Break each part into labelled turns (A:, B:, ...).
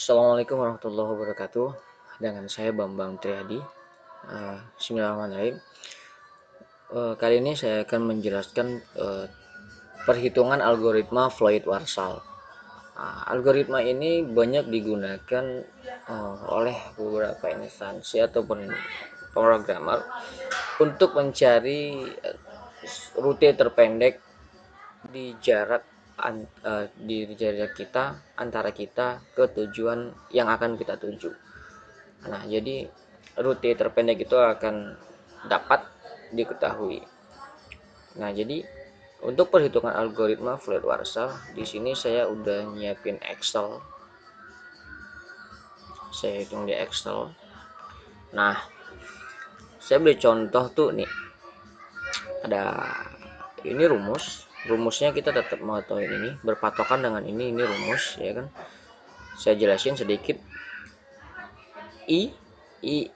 A: Assalamualaikum warahmatullahi wabarakatuh. Dengan saya Bambang Triadi. Bismillahirrahmanirrahim. Kali ini saya akan menjelaskan perhitungan algoritma Floyd-Warshall. Algoritma ini banyak digunakan oleh beberapa instansi ataupun programmer untuk mencari rute terpendek di jarak kita antara kita ke tujuan yang akan kita tuju. Nah, jadi rute terpendek itu akan dapat diketahui. Nah, jadi untuk perhitungan algoritma Floyd-Warshall, di sini saya udah nyiapin Excel. Saya hitung di Excel. Nah, saya beri contoh tuh nih. Ada ini rumusnya kita tetap mau tahu ini berpatokan dengan ini rumus ya kan. Saya jelasin sedikit. I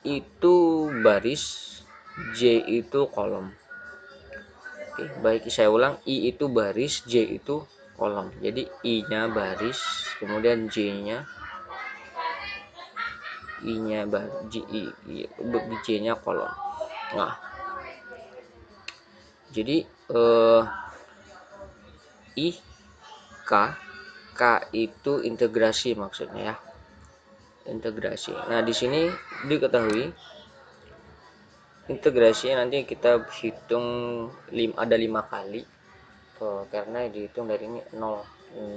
A: itu baris, J itu kolom. Oke, baik saya ulang, I itu baris, J itu kolom. Jadi I-nya baris, kemudian J-nya J-nya kolom. Nah, jadi I K itu integrasi maksudnya ya. Integrasi. Nah, di sini diketahui integrasinya nanti kita hitung ada 5 kali. Karena dihitung dari ini 0 1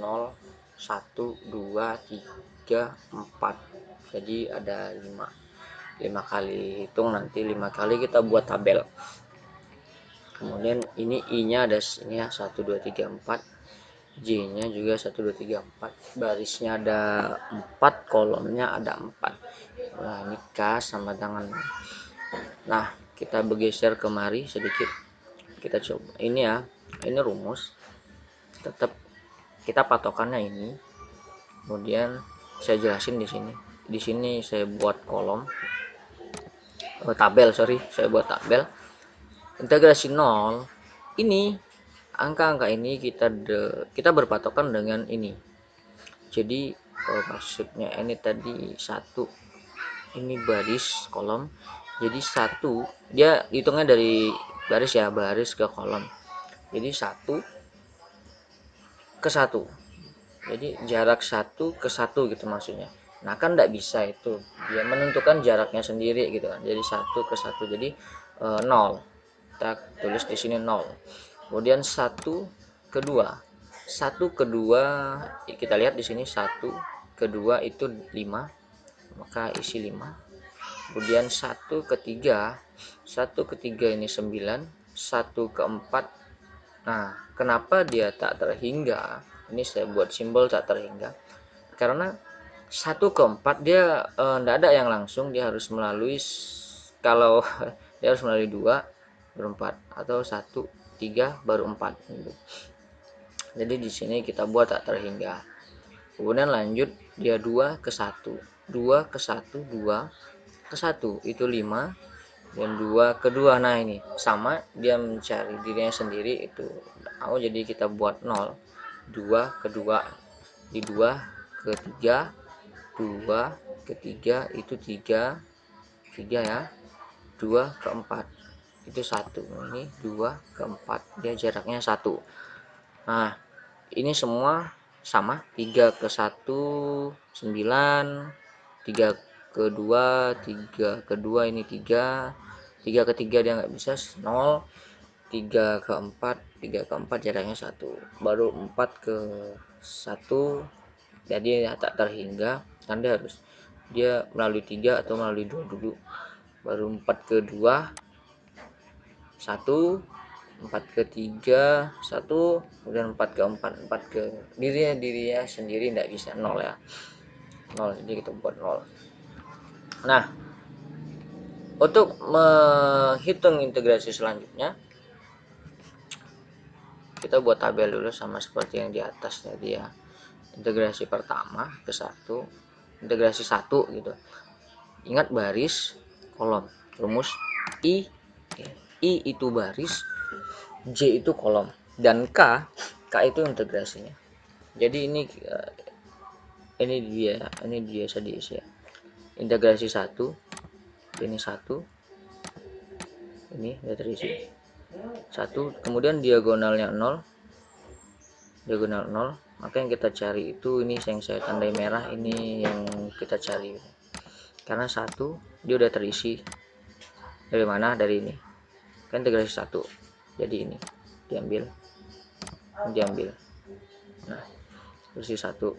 A: 2 3 4. Jadi ada 5 kali hitung, nanti 5 kali kita buat tabel. Kemudian ini I-nya ada ini ya 1 2 3 4. J-nya juga 1 2 3 4. Barisnya ada 4, kolomnya ada 4. Nah, ini K sama tangan. Nah, kita bergeser kemari sedikit. Kita coba ini ya. Ini rumus. Tetap kita patokannya ini. Kemudian saya jelasin di sini. Di sini saya buat kolom. Saya buat tabel. Integrasi 0 ini angka-angka ini kita berpatokan dengan ini. Jadi maksudnya ini tadi 1, ini baris kolom. Jadi 1 dia hitungnya dari baris ya, baris ke kolom. Jadi 1 ke 1. Jadi jarak 1 ke 1 gitu maksudnya. Nah, kan enggak bisa itu. Dia menentukan jaraknya sendiri gitu kan. Jadi 1 ke 1. Jadi 0. Kita tulis di sini 0. Kemudian 1 ke 2. 1 ke 2 kita lihat di sini 1 ke 2 itu 5. Maka isi 5. Kemudian 1 ke 3. 1 ke 3 ini 9. 1 ke 4. Nah, kenapa dia tak terhingga? Ini saya buat simbol tak terhingga. Karena 1 ke 4 dia enggak ada yang langsung, dia harus melalui kalau dia harus melalui 2 baru 4 atau 1 3 baru 4 gitu. Jadi di sini kita buat tak terhingga. Kemudian lanjut dia 2 ke 1. 2 ke 1 2 ke 1 itu 5 dan 2 ke 2. Nah, ini sama, dia mencari dirinya sendiri itu. Jadi kita buat 0. 2 ke 2 di 2 ke 3, 2 ke 3 itu 3 ya. 2 ke 4 itu 1. Ini 2 ke 4 dia jaraknya 1. Nah, ini semua sama. 3 ke 1 9, 3 ke 2 ini 3 ke 3 dia nggak bisa 0, 3 ke 4 jaraknya 1, baru 4 ke 1 jadi tak terhingga kan dia melalui 3 atau melalui 2 dulu, baru 4 ke 2 1, 4 ke 3 1, kemudian 4 ke 4 ke dirinya sendiri tidak bisa 0 ya, 0. Jadi kita buat 0. Nah, untuk menghitung integrasi selanjutnya kita buat tabel dulu sama seperti yang di atas tadi ya. Integrasi pertama ke 1, integrasi 1 gitu. Ingat baris, kolom. Rumus I itu baris, J itu kolom, dan K itu integrasinya. Jadi ini ini biasa diisi ya. Integrasi 1, ini 1, ini udah terisi 1, kemudian diagonalnya 0, diagonal 0, maka yang kita cari itu ini yang saya tandai merah, ini yang kita cari karena 1 dia udah terisi. Dari mana? Dari ini kan integrasi 1, jadi ini diambil, nah terisi 1,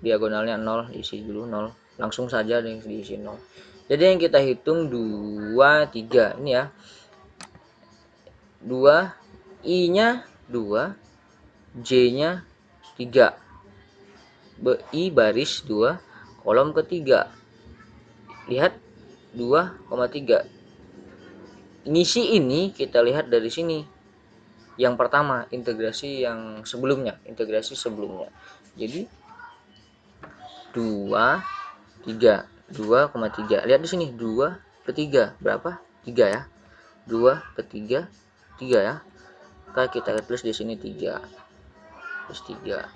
A: diagonalnya 0, isi dulu 0, langsung saja diisi 0. Jadi yang kita hitung 2, 3 ini ya, 2, I nya 2, J nya 3, I baris 2, kolom ketiga, lihat 2,3. Ngisi ini kita lihat dari sini, yang pertama integrasi yang sebelumnya, jadi 2, 3, 2,3. Lihat di sini 2 ke 3 berapa? 3 ya. 2 ke 3 3 ya. Maka kita tulis di sini 3. Terus 3.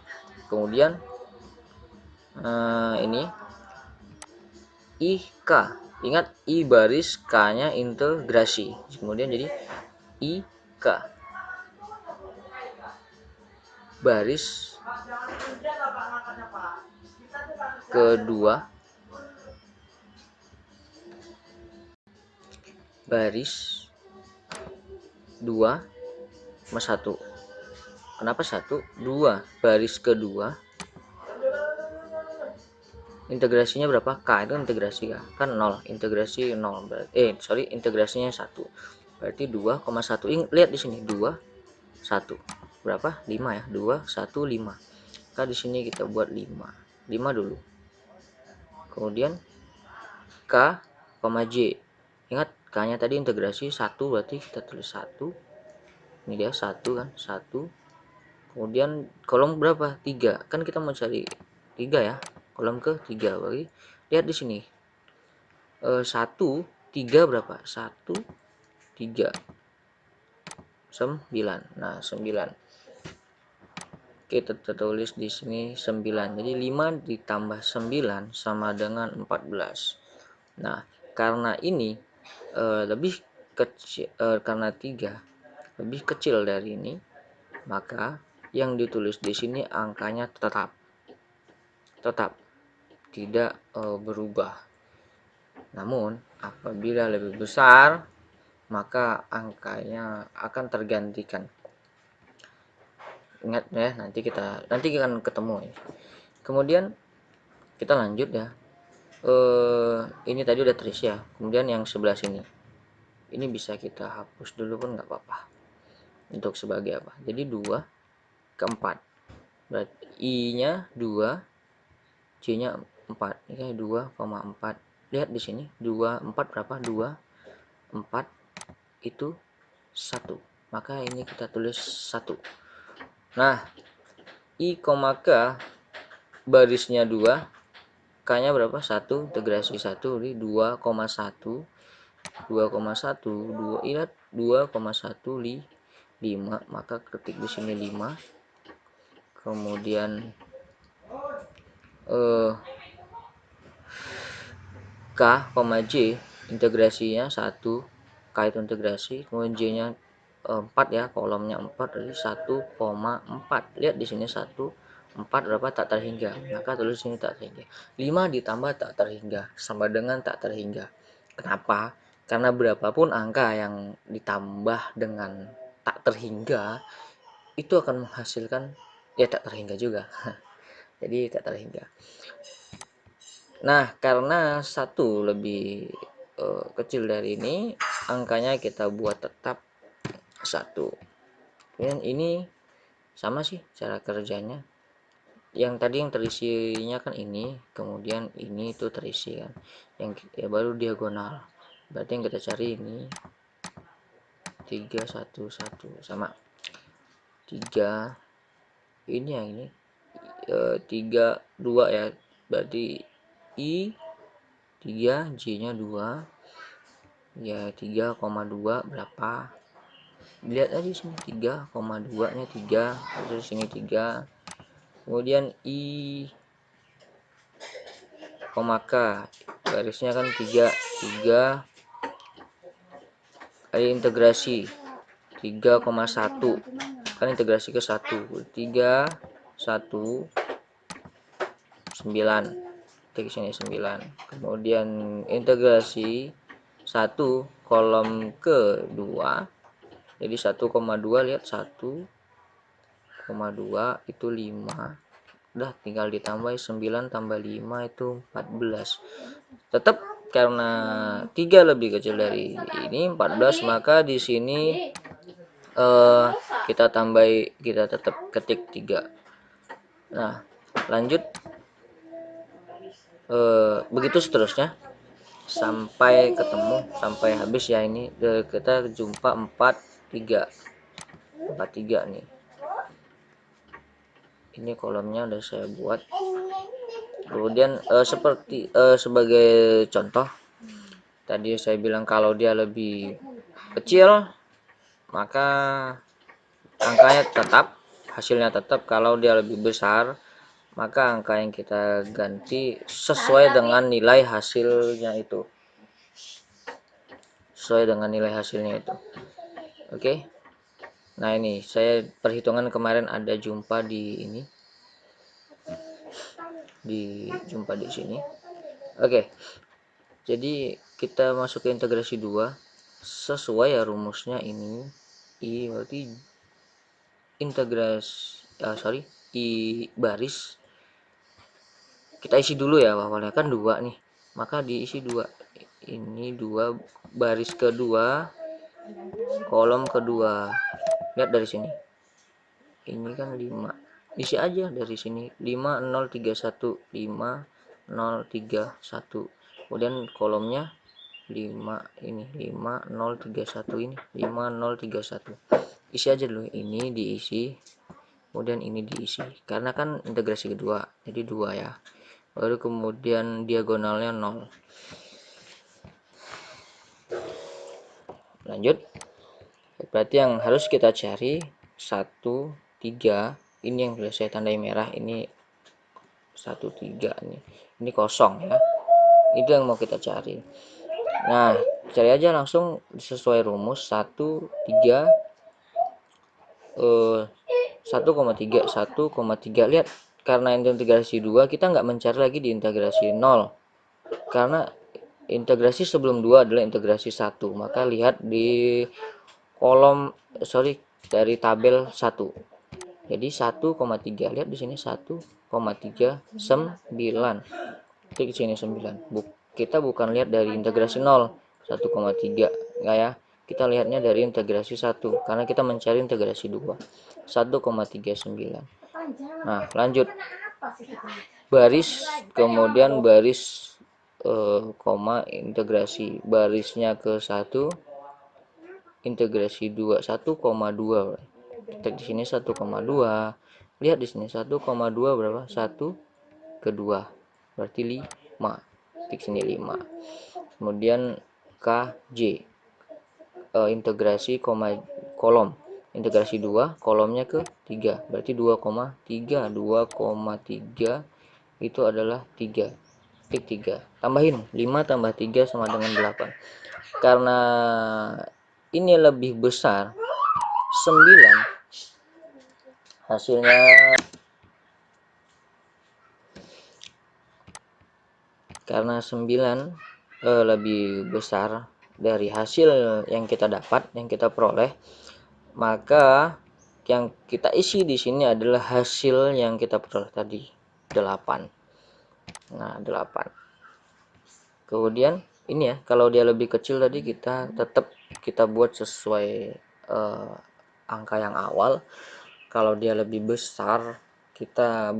A: Kemudian ini IK. Ingat I baris K-nya integrasi. Kemudian jadi IK baris kedua baris 2 sama 1. Kenapa 1? 2 baris kedua integrasinya berapa? K itu integrasi ya, kan 0, integrasi 0 berarti integrasinya 1, berarti 2,1. Lihat di sini 2 1 berapa? 5 ya. 2 1 5. Maka di sini kita buat 5 dulu. Kemudian K, J. Ingat K-nya tadi integrasi 1, berarti kita tulis 1. Ini dia 1 kan, 1. Kemudian kolom berapa? 3. Kan kita mau cari 3 ya. Kolom ke 3. Berarti lihat di sini. 1 3 berapa? 1 3 9. Nah, 9. Kita tulis di sini 9. Jadi 5 ditambah 9 sama dengan 14. Nah, karena ini lebih kecil, karena 3 lebih kecil dari ini, maka yang ditulis di sini angkanya tetap tidak berubah. Namun apabila lebih besar, maka angkanya akan tergantikan. Ingat ya, nanti akan ketemu ya. Kemudian kita lanjut ya. Ini tadi udah terisi ya. Kemudian yang sebelah sini, ini bisa kita hapus dulu pun nggak apa-apa. Untuk sebagai apa? Jadi 2 ke 4. Berarti I-nya 2, J-nya 4. Ini 2,4. Lihat di sini 2 4 berapa? 2 4 itu 1. Maka ini kita tulis 1. Nah, I, K barisnya 2, K-nya berapa? 1, integrasi 1 di 2,1. 2,1 ingat 2,1 5, maka ketik di sini 5. Kemudian K, J integrasinya 1, K itu integrasi, kemudian J-nya 4 ya, kolomnya 4, jadi 1,4. Lihat di sini 1 4 berapa? Tak terhingga. Maka tulis sini tak terhingga. 5 ditambah tak terhingga sama dengan tak terhingga. Kenapa? Karena berapapun angka yang ditambah dengan tak terhingga itu akan menghasilkan ya tak terhingga juga. Jadi tak terhingga. Nah, karena 1 lebih kecil dari ini, angkanya kita buat tetap 1. Dan ini sama sih cara kerjanya. Yang tadi yang terisinya kan ini, kemudian ini itu terisi kan. Yang ya baru diagonal. Berarti yang kita cari ini 3 1 1 sama 3 ini yang ini 3 2 ya. Berarti I 3, J-nya 2. Ya 3,2 berapa? Lihat aja sini 3,2 nya 3, terus sini 3. Kemudian I koma K, garisnya kan 3 kali integrasi 3,1 kan integrasi ke 1 3 1 9 titik sini 9, kemudian integrasi 1 kolom kedua jadi 1,2, lihat 1,2 itu 5, udah tinggal ditambah 9 tambah 5 itu 14. Tetap karena 3 lebih kecil dari ini 14, maka di sini kita tetap ketik 3. Nah, lanjut begitu seterusnya sampai ketemu, sampai habis ya. Ini kita jumpa 43 nih. Ini kolomnya udah saya buat. Kemudian seperti sebagai contoh tadi saya bilang kalau dia lebih kecil maka angkanya tetap, hasilnya tetap. Kalau dia lebih besar maka angka yang kita ganti sesuai dengan nilai hasilnya itu. Oke. Nah, ini saya perhitungan kemarin ada jumpa di ini. Jumpa di sini. Oke. Jadi kita masuk ke integrasi 2 sesuai ya rumusnya ini. I berarti integrasi I baris kita isi dulu ya, awalnya kan 2 nih, maka diisi 2. Ini 2 baris kedua kolom kedua, lihat dari sini ini kan 5, isi aja dari sini 5031 5031, kemudian kolomnya 5 ini 5031, ini 5031, isi aja dulu, ini diisi, kemudian ini diisi karena kan integrasi kedua jadi 2 ya, baru kemudian diagonalnya 0. Lanjut, berarti yang harus kita cari 1 3, ini yang sudah saya tandai merah, ini 1 3 nih, ini kosong ya, itu yang mau kita cari. Nah, cari aja langsung sesuai rumus 1 3 1,3 lihat, karena integrasi 2 kita nggak mencari lagi di integrasi 0 karena integrasi sebelum 2 adalah integrasi 1, maka lihat di kolom dari tabel 1. Jadi 1,3, lihat di sini 1,39, klik sini 9. Kita bukan lihat dari integrasi 0 1,3 enggak ya, kita lihatnya dari integrasi 1 karena kita mencari integrasi 2 1,39. Nah, lanjut baris, kemudian baris koma integrasi barisnya ke 1, integrasi 2 1,2, kita di sini 1,2, lihat di sini 1,2 berapa, 1 ke 2 berarti 5, titik sini 5, kemudian KJ integrasi kolom integrasi 2 kolomnya ke 3 berarti 2,3 itu adalah 3, titik 3, tambahin 5 tambah 3 sama dengan 8. Karena ini lebih besar 9, hasilnya karena 9 lebih besar dari hasil yang kita dapat, yang kita peroleh, maka yang kita isi di sini adalah hasil yang kita peroleh tadi 8. Nah, 8. Kemudian ini ya, kalau dia lebih kecil tadi kita tetap kita buat sesuai angka yang awal. Kalau dia lebih besar kita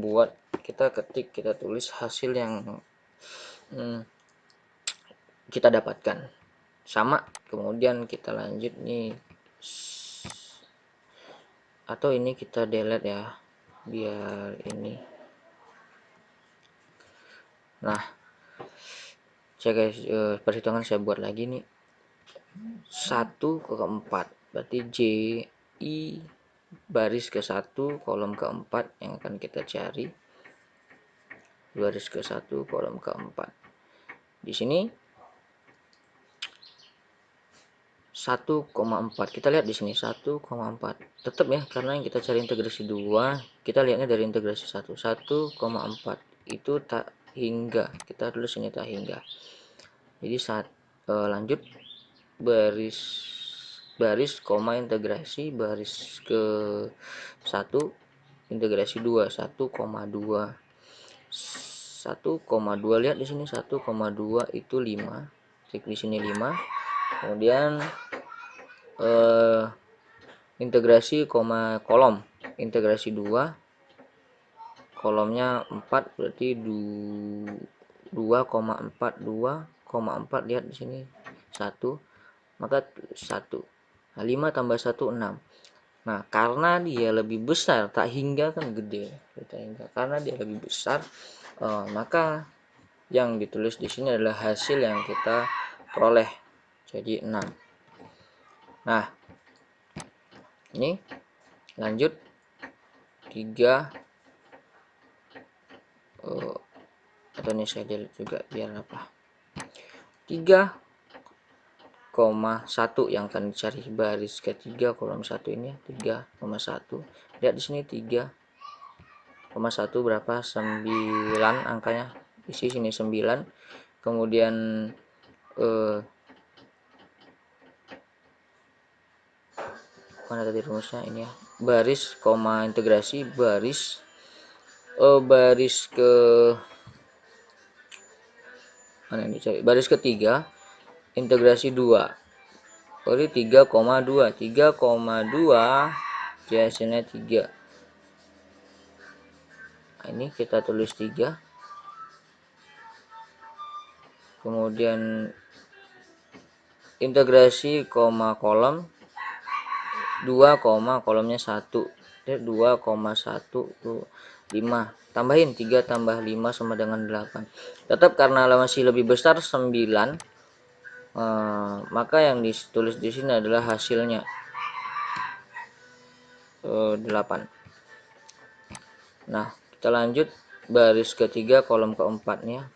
A: ketik, kita tulis hasil yang kita dapatkan sama. Kemudian kita lanjut nih, atau ini kita delete ya biar ini. Nah, perhitungan saya buat lagi nih 1 ke 4 berarti JI baris ke 1 kolom ke 4 yang akan kita cari. baris ke 1 kolom ke 4. Di sini 1,4. Kita lihat di sini 1,4. Tetap ya, karena yang kita cari integrasi 2, kita lihatnya dari integrasi 1. 1,4 itu tak hingga. Kita tulis ini tak hingga. Jadi lanjut baris koma integrasi baris ke 1 integrasi 2 1,2. 1,2 lihat di sini 1,2 itu 5. Klik di sini 5. Kemudian integrasi koma kolom integrasi 2 kolomnya 4 berarti 2,4 lihat di sini 1, maka 1. Nah, 5 tambah 1 6. Nah, karena dia lebih besar, tak hingga kan gede, tak hingga. Karena dia lebih besar, maka yang ditulis di sini adalah hasil yang kita peroleh, jadi 6. Nah, ini lanjut 3 atau ini saya delete juga biar apa, 3,1 yang akan dicari baris ketiga kolom 1 ini ya, 3,1. Lihat di sini 3,1 berapa? 9 angkanya. Isi sini 9. Kemudian mana tadi rumusnya ini ya, baris koma integrasi baris ke mana ini cari baris ketiga integrasi 2 berarti 3,2 jadi hasilnya 3. Nah, ini kita tulis 3, kemudian integrasi koma kolom 2, kolomnya 1, 2,1 tuh 5, tambahin 3 tambah 5 sama dengan 8. Tetap karena masih lebih besar 9, maka yang ditulis di sini adalah hasilnya 8. Nah, kita lanjut baris ketiga kolom keempatnya.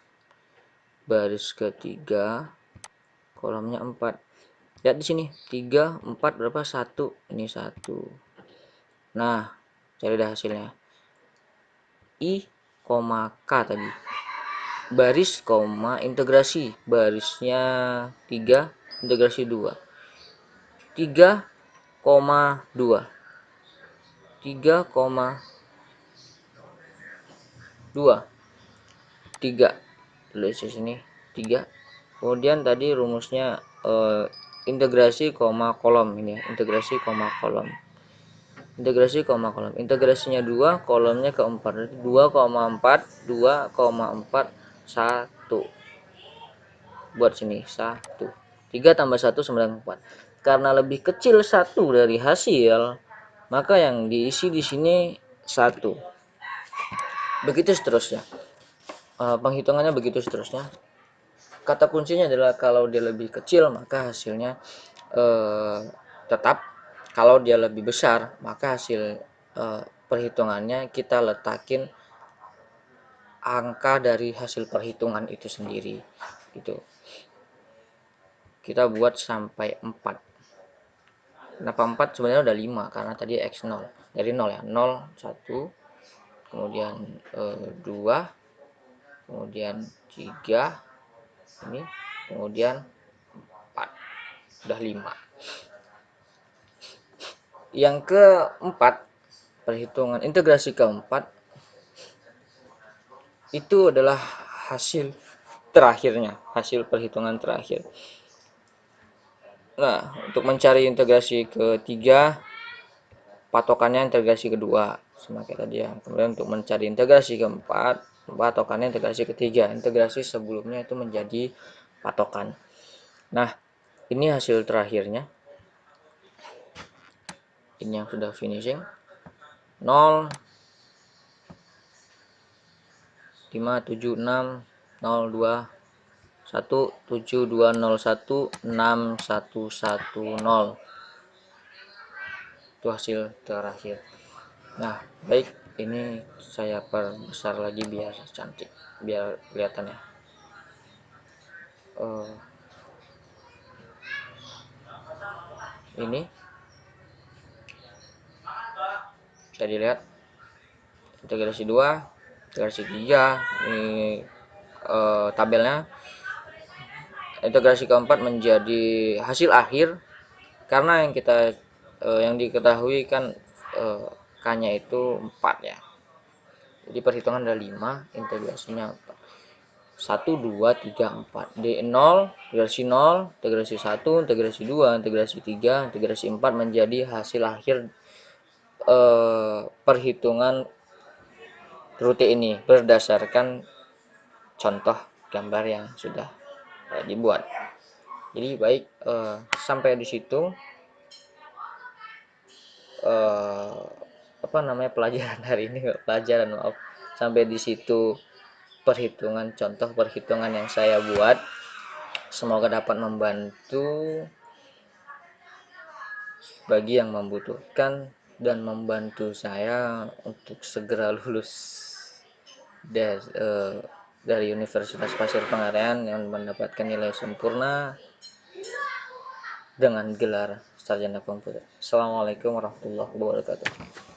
A: Baris ketiga kolomnya 4. Lihat di sini 3, 4 berapa? 1. Ini 1. Nah, cari dah hasilnya. I, K tadi. Baris, integrasi. Barisnya 3, integrasi 2. 3,2. 3,2. 3. Tulis di sini 3. Kemudian tadi rumusnya integrasi koma kolom ini ya, integrasi koma kolom. Integrasi koma kolom. Integrasinya 2, kolomnya ke 4. 2,4, 2,4 1. Buat sini 1. 3 tambah 1 sama dengan 4. Karena lebih kecil 1 dari hasil, maka yang diisi di sini 1. Begitu seterusnya. Penghitungannya begitu seterusnya. Kata kuncinya adalah kalau dia lebih kecil maka hasilnya tetap, kalau dia lebih besar maka hasil perhitungannya kita letakin angka dari hasil perhitungan itu sendiri gitu. Kita buat sampai 4. Kenapa 4? Sebenarnya udah 5 karena tadi x0 dari 0 ya, 0 1, kemudian 2, kemudian 3 ini, kemudian 4, udah 5. Yang keempat, perhitungan integrasi keempat itu adalah hasil terakhirnya, hasil perhitungan terakhir. Nah, untuk mencari integrasi ketiga, patokannya integrasi kedua sama kayak tadi ya. Kemudian untuk mencari integrasi keempat, patokannya integrasi ketiga. Integrasi sebelumnya itu menjadi patokan. Nah, ini hasil terakhirnya. Ini yang sudah finishing. 0 576 02 17201 6110. Itu hasil terakhir. Nah, baik, Ini saya perbesar lagi biar cantik, biar kelihatan ya. Ini bisa dilihat integrasi 2, integrasi 3, ini tabelnya. Integrasi keempat menjadi hasil akhir, karena yang diketahui kan K-nya itu 4 ya. Jadi perhitungan ada 5, integrasinya 4. 1, 2, 3, 4. D0, integrasi 0, integrasi 1, integrasi 2, integrasi 3, integrasi 4 menjadi hasil akhir perhitungan rute ini berdasarkan contoh gambar yang sudah dibuat. Jadi baik, sampai di situ pelajaran hari ini, maaf, sampai di situ contoh perhitungan yang saya buat. Semoga dapat membantu bagi yang membutuhkan dan membantu saya untuk segera lulus dari Universitas Pasir Pengarean yang mendapatkan nilai sempurna dengan gelar sarjana komputer. Assalamualaikum warahmatullahi wabarakatuh.